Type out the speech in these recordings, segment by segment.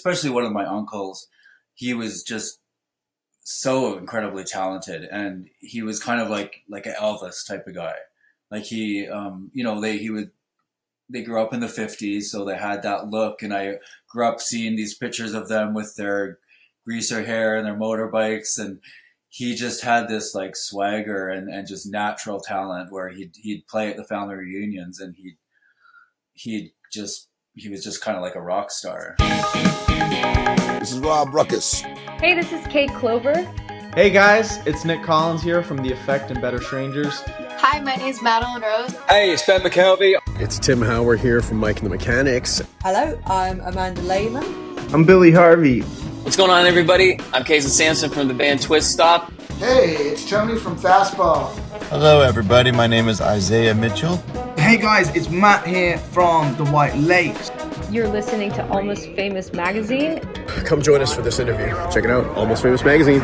especially one of my uncles. He was just so incredibly talented, and he was kind of like an Elvis type of guy. Like he, they grew up in the 50s, so they had that look. And I grew up seeing these pictures of them with their greaser hair and their motorbikes. And he just had this like swagger and just natural talent where he'd play at the family reunions, and he was just kind of like a rock star. This is Rob Ruckus. Hey, this is Kate Clover. Hey guys, it's Nick Collins here from The Effect and Better Strangers. Hi, my name is Madeline Rose. Hey, it's Ben McKelvey. It's Tim Howard here from Mike and the Mechanics. Hello, I'm Amanda Lehman. I'm Billy Harvey. What's going on, everybody? I'm Casey Sampson from the band Twist Stop. Hey, it's Tony from Fastball. Hello, everybody. My name is Isaiah Mitchell. Hey guys, it's Matt here from the White Lakes. You're listening to Almost Famous Magazine. Come join us for this interview. Check it out, Almost Famous Magazine.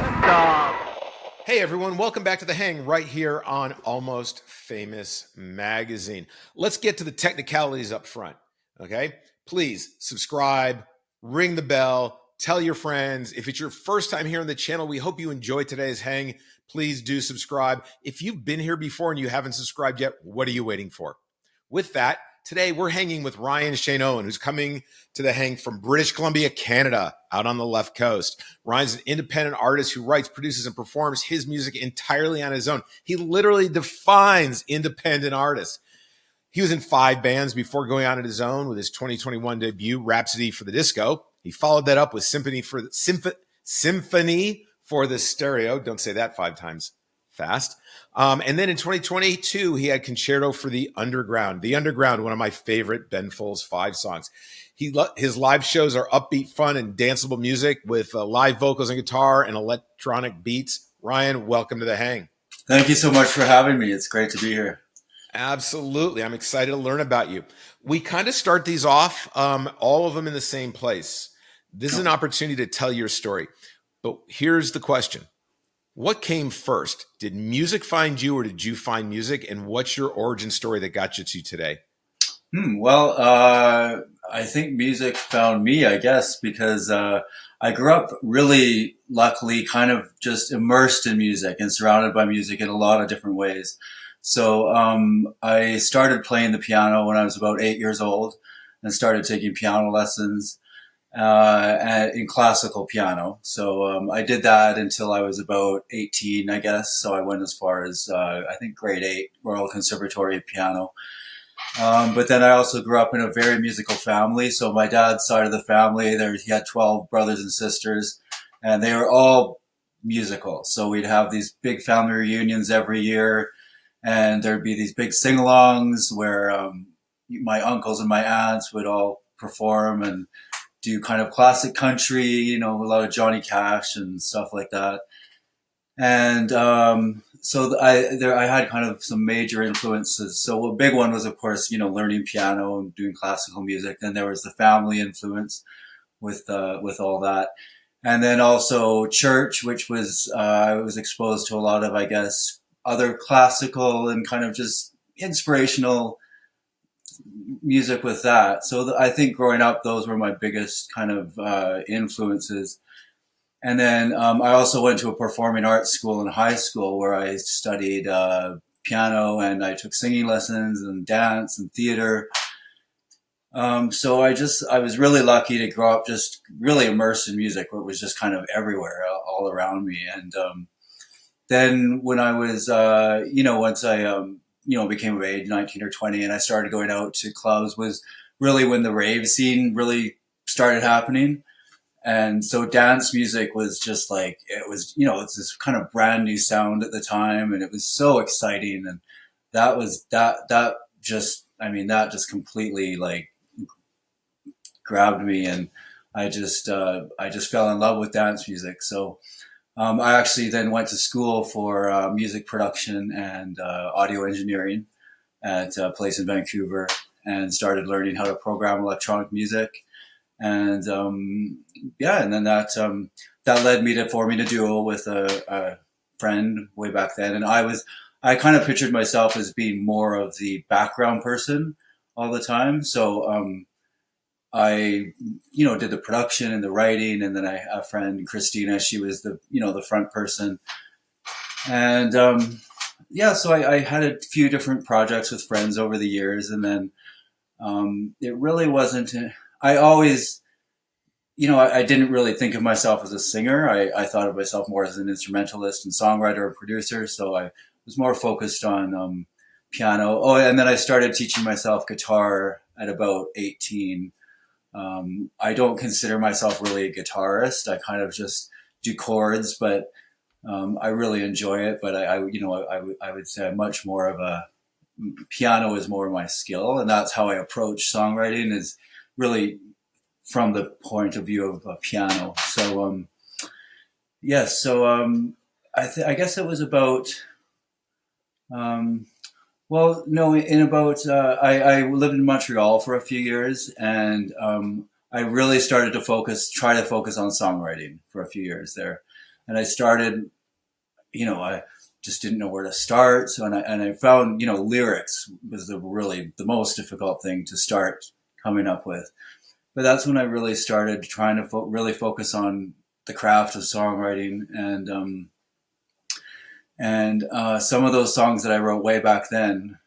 Hey everyone, welcome back to The Hang right here on Almost Famous Magazine. Let's get to the technicalities up front, okay? Please subscribe, ring the bell, tell your friends. If it's your first time here on the channel, we hope you enjoyed today's Hang. Please do subscribe. If you've been here before and you haven't subscribed yet, what are you waiting for? With that, today we're hanging with Ryan Shane Owen, who's coming to The Hang from British Columbia, Canada, out on the left coast. Ryan's an independent artist who writes, produces, and performs his music entirely on his own. He literally defines independent artists. He was in 5 bands before going on his own with his 2021 debut, Rhapsody for the Disco. He followed that up with Symphony for the Stereo. Don't say that 5 times fast. And then in 2022, he had Concerto for the Underground. The Underground, one of my favorite Ben Folds 5 songs. His live shows are upbeat, fun, and danceable music with live vocals and guitar and electronic beats. Ryan, welcome to The Hang. Thank you so much for having me. It's great to be here. Absolutely. I'm excited to learn about you. We kind of start these off, all of them in the same place. This is an opportunity to tell your story. But here's the question. What came first? Did music find you or did you find music? And what's your origin story that got you to today? I think music found me, I guess, because I grew up really luckily kind of just immersed in music and surrounded by music in a lot of different ways. So I started playing the piano when I was about 8 years old and started taking piano lessons in classical piano. So I did that until I was about 18, I guess. So I went as far as, I think, grade 8, Royal Conservatory of Piano. But then I also grew up in a very musical family. So my dad's side of the family, he had 12 brothers and sisters, and they were all musical. So we'd have these big family reunions every year, and there'd be these big sing-alongs where my uncles and my aunts would all perform and do kind of classic country, a lot of Johnny Cash and stuff like that. And so I had kind of some major influences. So a big one was, of course, learning piano and doing classical music. Then there was the family influence with all that. And then also church, which was, I was exposed to a lot of, I guess, other classical and kind of just inspirational music with that. So I think growing up, those were my biggest kind of influences. And then I also went to a performing arts school in high school where I studied piano, and I took singing lessons and dance and theater. So I was really lucky to grow up just really immersed in music, where it was just kind of everywhere, all around me. And then when I was, once I, became of age, 19 or 20, and I started going out to clubs, was really when the rave scene really started happening. And so dance music was just like, it was, it's this kind of brand new sound at the time, and it was so exciting. And that just completely like grabbed me, and I just fell in love with dance music. So I actually then went to school for music production and audio engineering at a place in Vancouver, and started learning how to program electronic music. And and then that led me to forming a duo with a friend way back then. And I kind of pictured myself as being more of the background person all the time. So I, did the production and the writing, and then I have a friend, Christina, she was the front person. And, so I had a few different projects with friends over the years. And then, it really wasn't, I always, I didn't really think of myself as a singer. I thought of myself more as an instrumentalist and songwriter and producer. So I was more focused on, piano. Oh, and then I started teaching myself guitar at about 18. I don't consider myself really a guitarist. I kind of just do chords, but I really enjoy it. But I would say I'm much more of a piano is more my skill, and that's how I approach songwriting, is really from the point of view of a piano. So I guess it was about. Well, no, in about, I lived in Montreal for a few years, and I really started to try to focus on songwriting for a few years there. And I started, I just didn't know where to start. So, and I found, lyrics was the most difficult thing to start coming up with. But that's when I really started trying to really focus on the craft of songwriting, and some of those songs that I wrote way back then,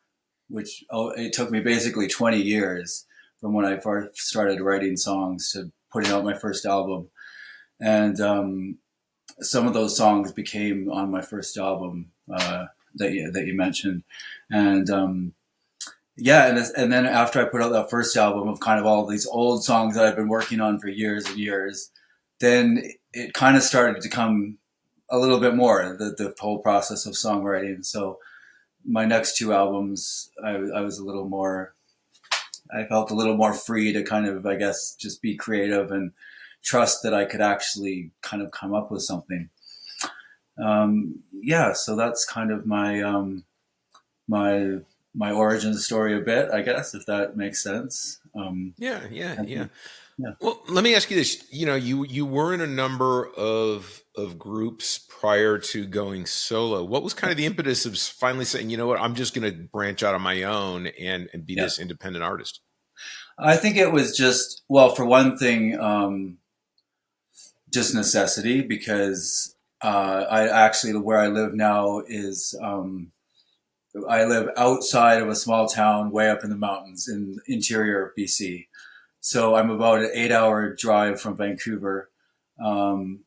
which it took me basically 20 years from when I first started writing songs to putting out my first album. And some of those songs became on my first album that you mentioned. And and then after I put out that first album of kind of all these old songs that I've been working on for years and years, then it kind of started to come a little bit more, the whole process of songwriting. So my next two albums, I was a little more, I felt a little more free to kind of, I guess, just be creative and trust that I could actually kind of come up with something. So that's kind of my my origin story a bit, I guess, if that makes sense. Yeah. Well, let me ask you this. You were in a number of groups prior to going solo. What was kind of the impetus of finally saying, you know what, I'm just going to branch out on my own and be this independent artist? I think it was just, well, for one thing, just necessity, because I actually, where I live now is, I live outside of a small town way up in the mountains in interior BC. So I'm about an 8-hour drive from Vancouver. There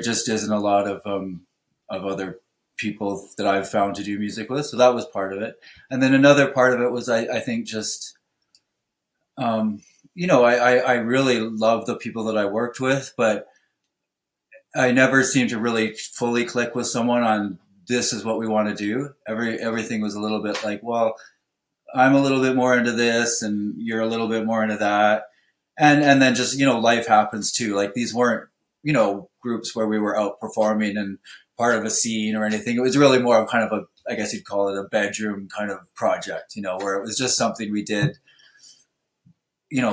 just isn't a lot of other people that I've found to do music with. So that was part of it. And then another part of it was, I think just, I really love the people that I worked with, but I never seemed to really fully click with someone on this is what we want to do. Everything was a little bit like, well, I'm a little bit more into this and you're a little bit more into that. And then just, life happens too. Like these weren't, groups where we were out performing and part of a scene or anything. It was really more of kind of I guess you'd call it a bedroom kind of project, where it was just something we did,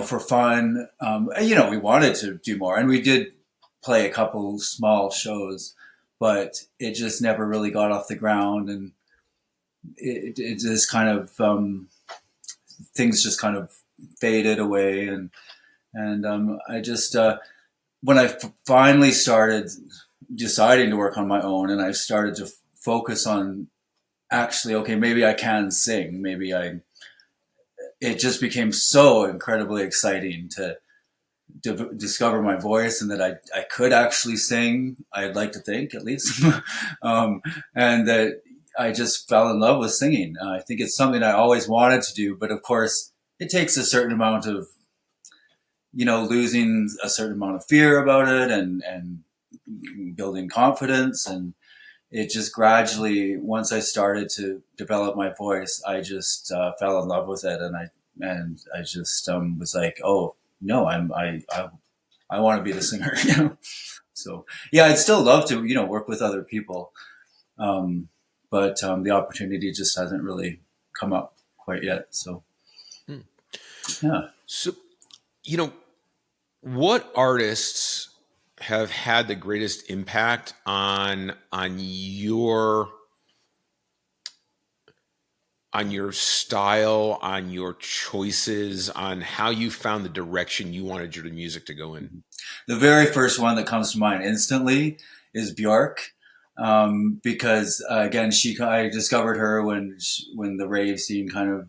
for fun. We wanted to do more, and we did play a couple small shows, but it just never really got off the ground. And it just kind of, things just kind of faded away. And I just, when I finally started deciding to work on my own, and I started to focus on actually, okay, maybe I can sing. It just became so incredibly exciting to discover my voice, and that I could actually sing. I'd like to think, at least. And that I just fell in love with singing. I think it's something I always wanted to do, but of course it takes a certain amount of, losing a certain amount of fear about it and building confidence. And it just gradually, once I started to develop my voice, I just fell in love with it. And I just was like, oh no, I want to be the singer, So yeah, I'd still love to, work with other people. But the opportunity just hasn't really come up quite yet. So, yeah. So, what artists have had the greatest impact on your on your style, on your choices, on how you found the direction you wanted your music to go in? The very first one that comes to mind instantly is Bjork, because again, I discovered her when the rave scene kind of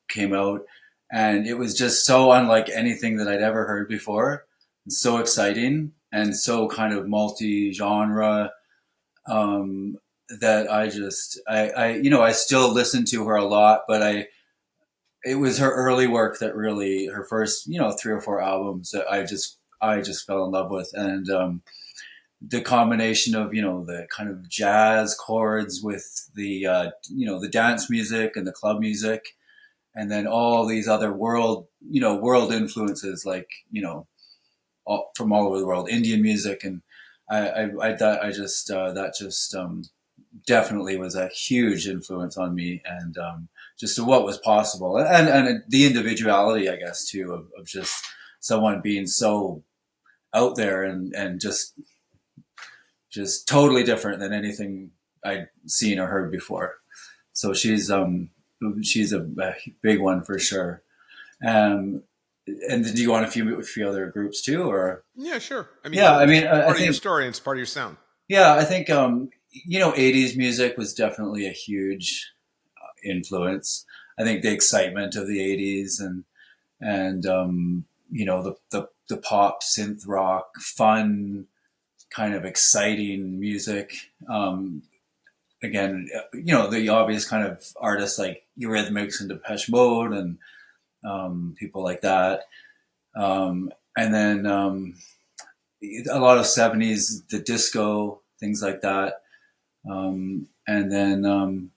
came out, and it was just so unlike anything that I'd ever heard before. It's so exciting and so kind of multi-genre, that I still listen to her a lot, but it was her early work that really, her first, 3 or 4 albums that I just fell in love with. And the combination of, the kind of jazz chords with the dance music and the club music, and then all these other world influences, like, from all over the world, Indian music. And I thought that just definitely was a huge influence on me, and just to what was possible, and the individuality, I guess, too, of just someone being so out there and just totally different than anything I'd seen or heard before. So she's a big one for sure. And do you want a few other groups too, or? Yeah, sure. I I think your story, and it's part of your sound. Yeah, I think 80s music was definitely a huge influence. I think the excitement of the 80s and the pop, synth rock, fun, kind of exciting music. Again, the obvious kind of artists like Eurythmics and Depeche Mode and people like that. And then a lot of 70s, the disco, things like that. And then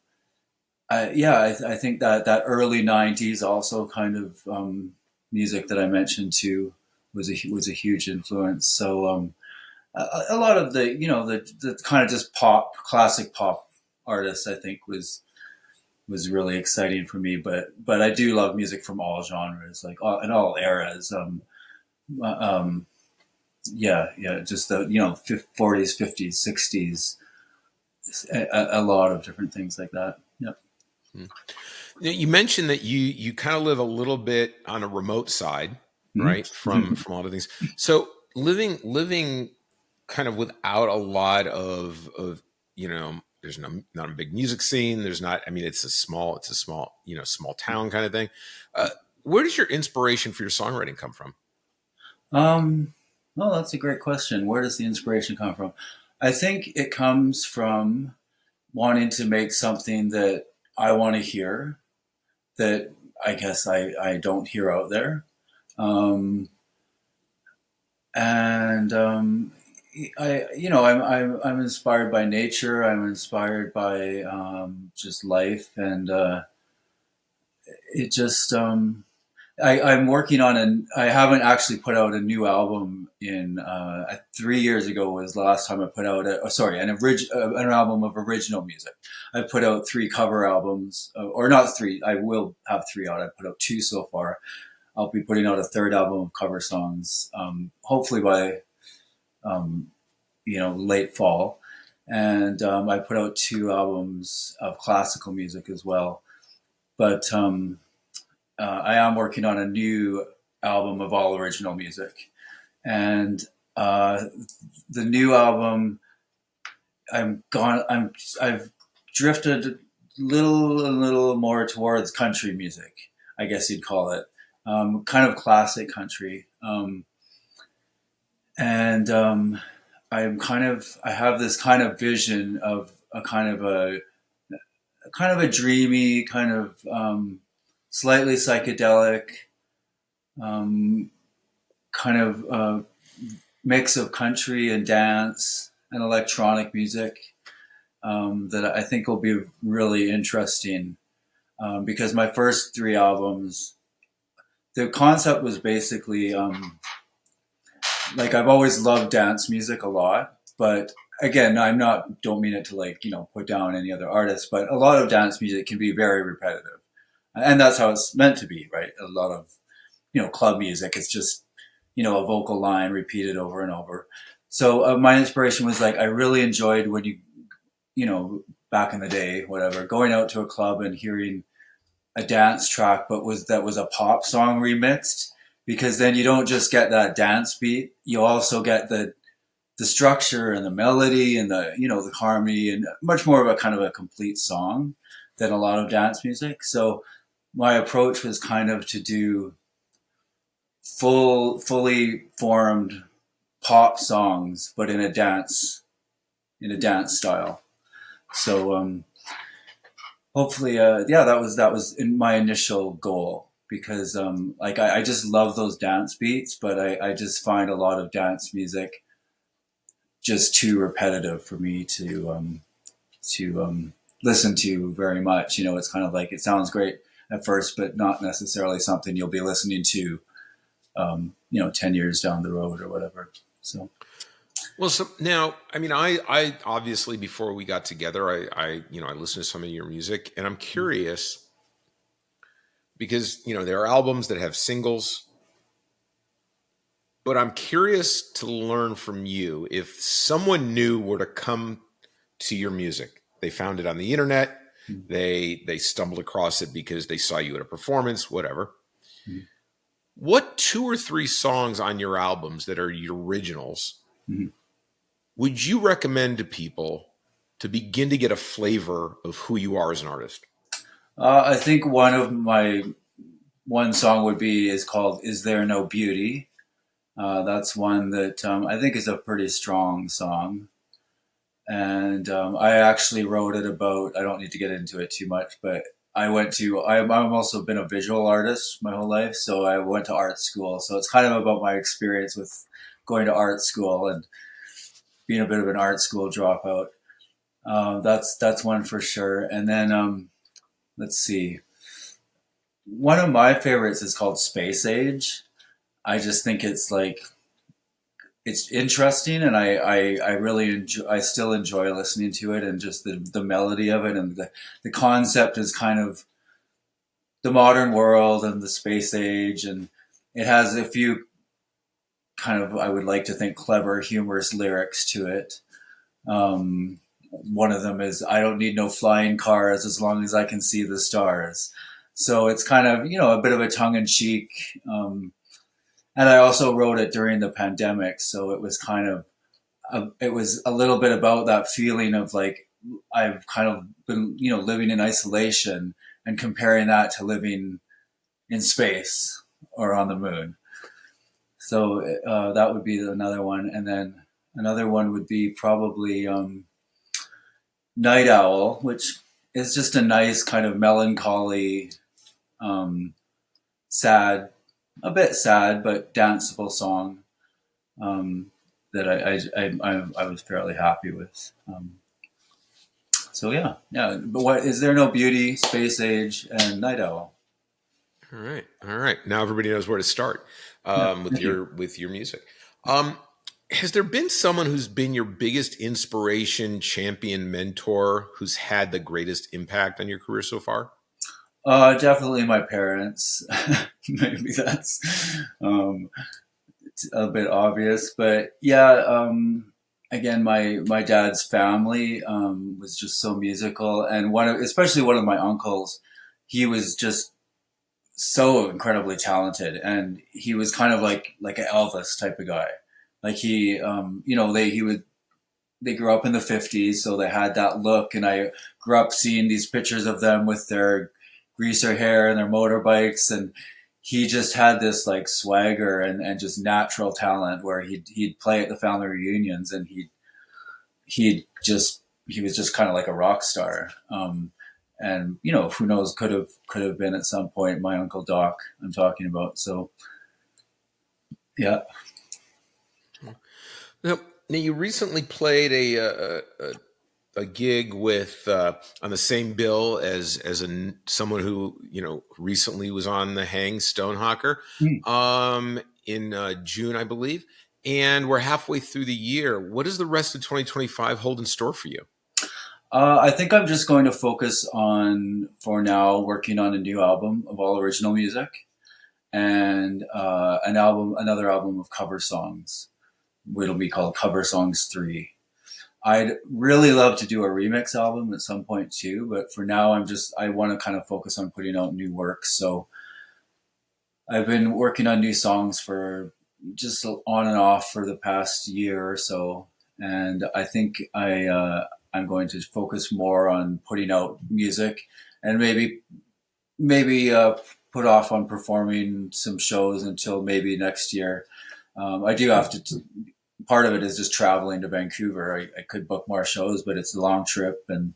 I think that early 90s also kind of music that I mentioned too was a huge influence. So a lot of the kind of just classic pop artists, I think was really exciting for me. But I do love music from all genres, like in all eras. Just the 40s, 50s, 60s, a lot of different things like that. Yep. You mentioned that you kind of live a little bit on a remote side, right? From a lot of things. So living kind of without a lot of there's not a big music scene. There's not. I mean, it's a small small town kind of thing. Where does your inspiration for your songwriting come from? Well, that's a great question. Where does the inspiration come from? I think it comes from wanting to make something that I want to hear, that I guess I don't hear out there. I'm inspired by nature. I'm inspired by just life, and it just I'm working on I haven't actually put out a new album in 3 years ago was the last time I put out an album of original music. I put out 3 cover albums, or not 3. I will have 3 out. I put out 2 so far. I'll be putting out a 3rd album of cover songs, hopefully by late fall. And I put out 2 albums of classical music as well. But I am working on a new album of all original music, and the new album, I've drifted a little more towards country music, I guess you'd call it, kind of classic country, and I have this kind of vision of a kind of a dreamy kind of slightly psychedelic, kind of mix of country and dance and electronic music, that I think will be really interesting, because my first 3 albums, the concept was basically like, I've always loved dance music a lot, but again, don't mean it to put down any other artists, but a lot of dance music can be very repetitive. And that's how it's meant to be, right? A lot of, club music, it's just, a vocal line repeated over and over. So my inspiration was I really enjoyed when back in the day, whatever, going out to a club and hearing a dance track, but that was a pop song remixed, because then you don't just get that dance beat, you also get the structure and the melody and the, you know, the harmony, and much more of a kind of a complete song than a lot of dance music. So my approach was kind of to do fully formed pop songs, but in a dance style. So hopefully, yeah, that was in my initial goal, because like I just love those dance beats, but I just find a lot of dance music just too repetitive for me to listen to very much. You know, it's kind of like, it sounds great at first, but not necessarily something you'll be listening to, you know, 10 years down the road or whatever. So. Well, so now, I mean, I obviously, before we got together, I listened to some of your music, and I'm curious because, you know, there are albums that have singles, but I'm curious to learn from you, if someone new were to come to your music, they found it on the internet, they stumbled across it because they saw you at a performance, whatever. What 2 or 3 songs on your albums that are your originals would you recommend to people to begin to get a flavor of who you are as an artist? I think one song is called "Is There No Beauty." That's one that I think is a pretty strong song, and I actually wrote it about. I don't need to get into it too much, but I've also been a visual artist my whole life, so I went to art school. So it's kind of about my experience with going to art school and being a bit of an art school dropout. That's one for sure. And then let's see. One of my favorites is called Space Age. I just think it's interesting, and I really enjoy. I still enjoy listening to it, and just the melody of it, and the concept is kind of the modern world and the space age, and it has a few kind of, I would like to think, clever, humorous lyrics to it. One of them is, "I don't need no flying cars as long as I can see the stars." So it's kind of, you know, a bit of a tongue-in-cheek. And I also wrote it during the pandemic, so it was kind of, it was a little bit about that feeling of like, I've kind of been, you know, living in isolation, and comparing that to living in space or on the moon. So that would be another one. And then another one would be probably Night Owl, which is just a nice kind of melancholy, sad, a bit sad, but danceable song that I was fairly happy with. So yeah. But what is there no beauty, Space Age, and Night Owl? All right. Now everybody knows where to start with your music. Has there been someone who's been your biggest inspiration, champion, mentor, who's had the greatest impact on your career so far? Definitely my parents. Maybe that's a bit obvious, but yeah. Again, my dad's family was just so musical, and especially one of my uncles, he was just so incredibly talented, and he was kind of like an Elvis type of guy. Like he, you know, they grew up in the 50s, so they had that look, and I grew up seeing these pictures of them with their greaser hair and their motorbikes, and he just had this like swagger and just natural talent, where he'd play at the family reunions, and he was just kind of like a rock star. And you know, who knows, could have been at some point my Uncle Doc I'm talking about. So yeah. Now you recently played a gig with on the same bill as someone who, you know, recently was on the Hang, Stonehawker, in June, I believe. And we're halfway through the year. What does the rest of 2025 hold in store for you? I think I'm just going to focus on, for now, working on a new album of all original music, and another album of cover songs. It'll be called Cover Songs 3. I'd really love to do a remix album at some point too, but for now I want to kind of focus on putting out new work. So I've been working on new songs for just on and off for the past year or so, and I think I'm going to focus more on putting out music, and maybe put off on performing some shows until maybe next year. I do have to. Part of it is just traveling to Vancouver. I could book more shows, but it's a long trip, and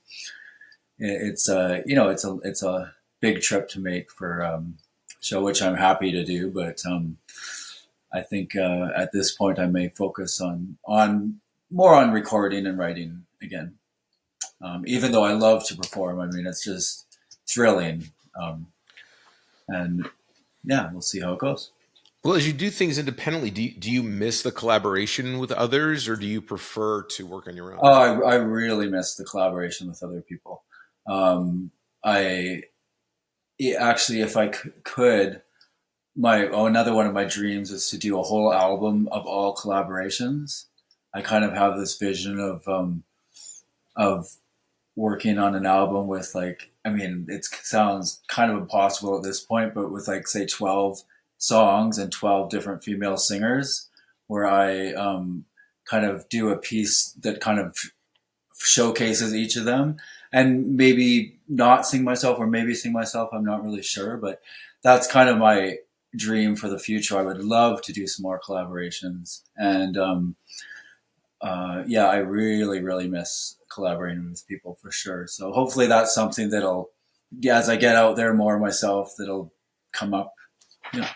it's it's a big trip to make for show, which I'm happy to do. But I think at this point I may focus on more on recording and writing again. Even though I love to perform, I mean it's just thrilling, and yeah, we'll see how it goes. Well, as you do things independently, do you miss the collaboration with others, or do you prefer to work on your own? Oh, I really miss the collaboration with other people. Actually, if I could, another one of my dreams is to do a whole album of all collaborations. I kind of have this vision of working on an album with it sounds kind of impossible at this point, but with say 12 songs and 12 different female singers, where I kind of do a piece that kind of showcases each of them, and maybe not sing myself or maybe sing myself. I'm not really sure, but that's kind of my dream for the future. I would love to do some more collaborations, and I really, really miss collaborating with people for sure. So hopefully that's something as I get out there more myself, that'll come up. Yeah.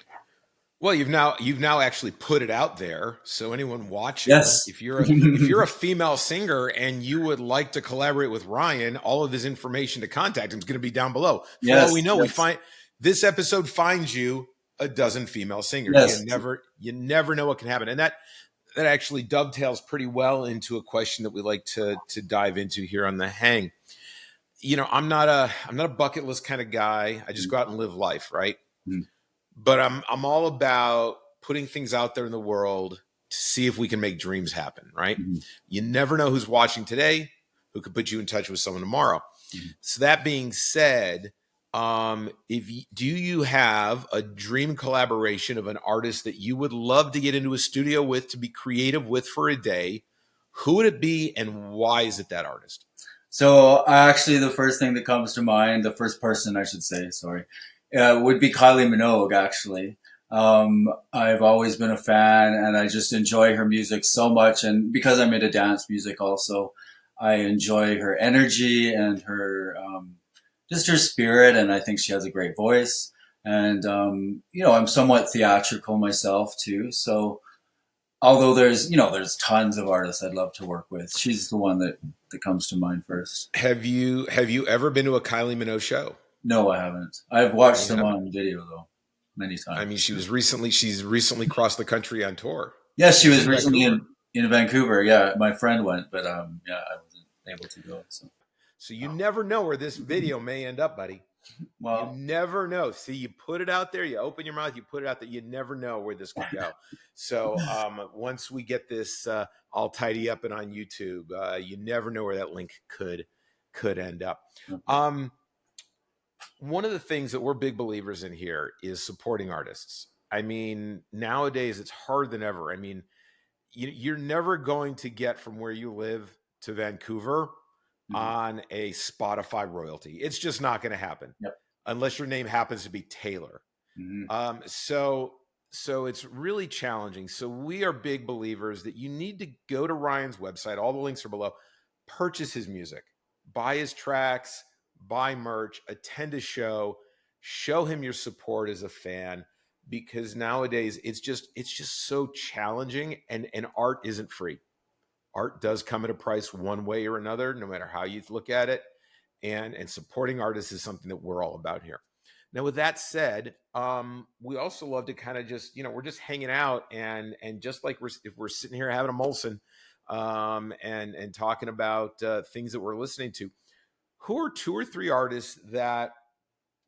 Well, you've now actually put it out there, so anyone watching, yes. if you're a female singer and you would like to collaborate with Ryan, all of this information to contact him is going to be down below. For all we know, we find this episode finds you a dozen female singers. Yes. You never know what can happen, and that actually dovetails pretty well into a question that we like to dive into here on the Hang. I'm not a bucket list kind of guy. I just go out and live life, right? Mm-hmm. But I'm all about putting things out there in the world to see if we can make dreams happen, right? Mm-hmm. You never know who's watching today, who could put you in touch with someone tomorrow. Mm-hmm. So that being said, do you have a dream collaboration of an artist that you would love to get into a studio with, to be creative with for a day? Who would it be, and why is it that artist? So actually, the first thing that comes to mind, the first person I should say, would be Kylie Minogue, actually. I've always been a fan, and I just enjoy her music so much. And because I'm into dance music also, I enjoy her energy and her just her spirit, and I think she has a great voice. And, I'm somewhat theatrical myself too. So although there's tons of artists I'd love to work with, she's the one that comes to mind first. Have you ever been to a Kylie Minogue show? No, I haven't. I've watched them on video though, many times. I mean, she's recently crossed the country on tour. Yes, she was recently in Vancouver. Yeah, my friend went, but I wasn't able to go. So you never know where this video may end up, buddy. Well, you never know. See, you put it out there, you open your mouth, you put it out there. You never know where this could go. So once we get this all tidy up and on YouTube, you never know where that link could end up. One of the things that we're big believers in here is supporting artists. I mean, nowadays it's harder than ever. I mean, you're never going to get from where you live to Vancouver on a Spotify royalty. It's just not going to happen unless your name happens to be Taylor. Mm-hmm. So it's really challenging. So we are big believers that you need to go to Ryan's website. All the links are below. Purchase his music, buy his tracks, buy merch, attend a show, show him your support as a fan, because nowadays it's just so challenging, and art isn't free. Art does come at a price one way or another, no matter how you look at it. And supporting artists is something that we're all about here. Now, with that said, we also love to kind of just, we're just hanging out and just like if we're sitting here having a Molson and talking about things that we're listening to. Who are 2 or 3 artists that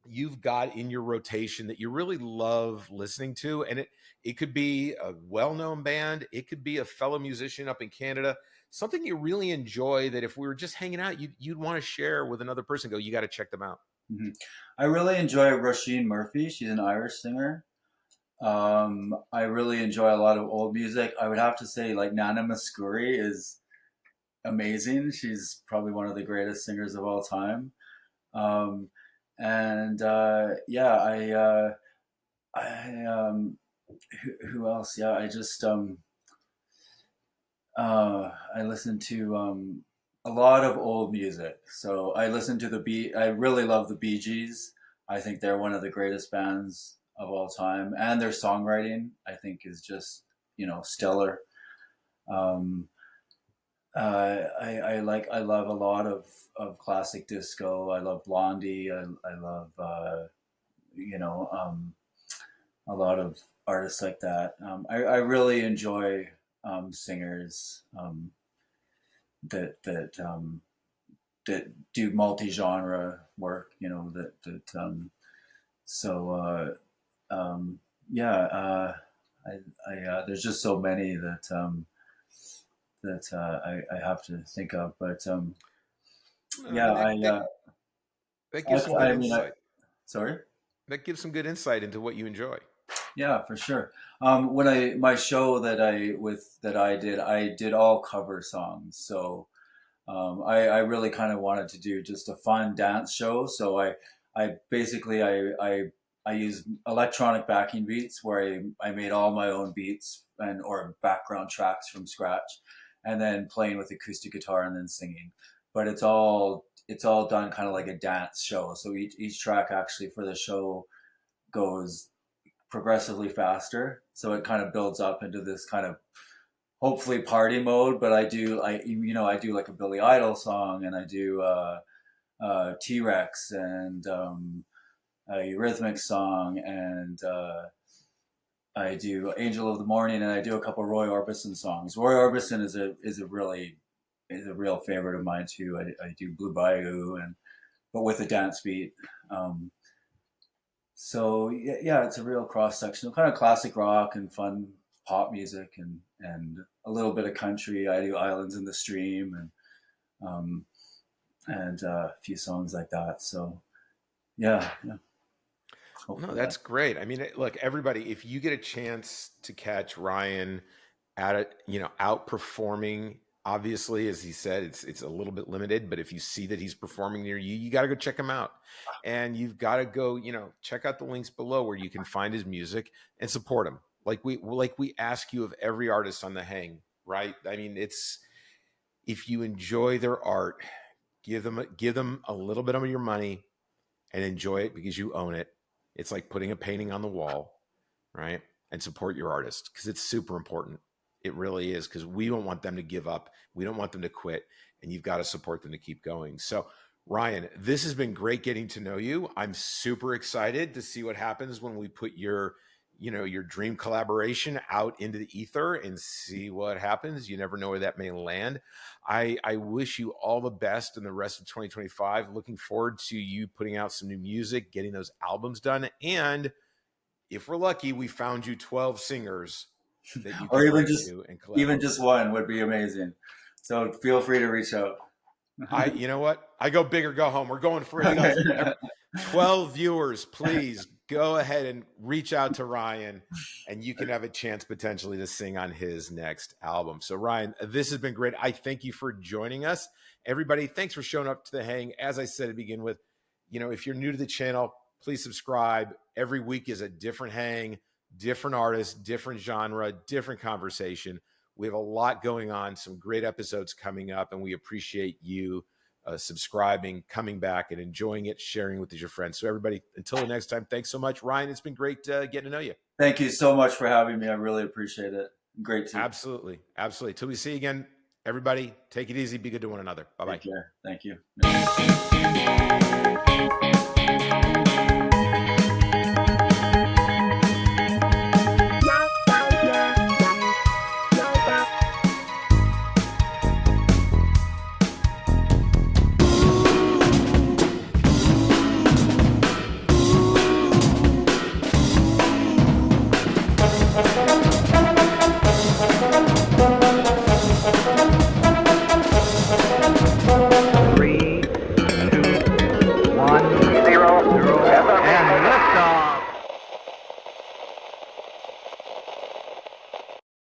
you've got in your rotation that you really love listening to? And It could be a well-known band. It could be a fellow musician up in Canada. Something you really enjoy that if we were just hanging out, you'd want to share with another person. Go, you got to check them out. Mm-hmm. I really enjoy Roisin Murphy. She's an Irish singer. I really enjoy a lot of old music. I would have to say like Nana Mouskouri is amazing. She's probably one of the greatest singers of all time. Who else? Yeah, I listen to a lot of old music. So I listen to I really love the Bee Gees. I think they're one of the greatest bands of all time, and their songwriting I think is just stellar. I love a lot of classic disco. I love Blondie. I love a lot of artists like that. I really enjoy singers that do multi-genre work. There's just so many that I have to think of, but that gives some good insight. Sorry? That gives some good insight into what you enjoy. Yeah, for sure. My show that I did all cover songs. So I really kind of wanted to do just a fun dance show. So I basically use electronic backing beats where I made all my own beats or background tracks from scratch, and then playing with acoustic guitar and then singing. But it's all done kind of like a dance show. So each track actually for the show goes progressively faster. So it kind of builds up into this kind of hopefully party mode. But I do like a Billy Idol song, and I do T-Rex and a Eurythmics song, and I do Angel of the Morning, and I do a couple of Roy Orbison songs. Roy Orbison is a real favorite of mine too. I do Blue Bayou, but with a dance beat. So yeah, it's a real cross section, kind of classic rock and fun pop music, and a little bit of country. I do Islands in the Stream and a few songs like that. So yeah. No, that's great. I mean, look, everybody, if you get a chance to catch Ryan outperforming, obviously, as he said, it's a little bit limited, but if you see that he's performing near you, you got to go check him out. And you've got to go, check out the links below where you can find his music and support him. Like we ask you of every artist on the hang, right? I mean, if you enjoy their art, give them a little bit of your money and enjoy it because you own it. It's like putting a painting on the wall, right? And support your artist because it's super important. It really is, because we don't want them to give up. We don't want them to quit, and you've got to support them to keep going. So, Ryan, this has been great getting to know you. I'm super excited to see what happens when we put your dream collaboration out into the ether and see what happens. You never know where that may land. I wish you all the best in the rest of 2025. Looking forward to you putting out some new music, getting those albums done. And if we're lucky, we found you 12 singers that you or even just one would be amazing. So feel free to reach out. You know what? I go big or go home. We're going for 12 viewers. Please go ahead and reach out to Ryan, and you can have a chance potentially to sing on his next album. So Ryan, this has been great. I thank you for joining us. Everybody, thanks for showing up to the hang. As I said to begin with, if you're new to the channel, please subscribe. Every week is a different hang, different artist, different genre, different conversation. We have a lot going on, some great episodes coming up, and we appreciate you subscribing, coming back, and enjoying it, sharing with your friends. So everybody, until the next time, thanks so much. Ryan, it's been great getting to know you. Thank you so much for having me. I really appreciate it. Great to. Absolutely. Absolutely. Till we see you again, everybody, take it easy. Be good to one another. Bye-bye. Take care. Thank you.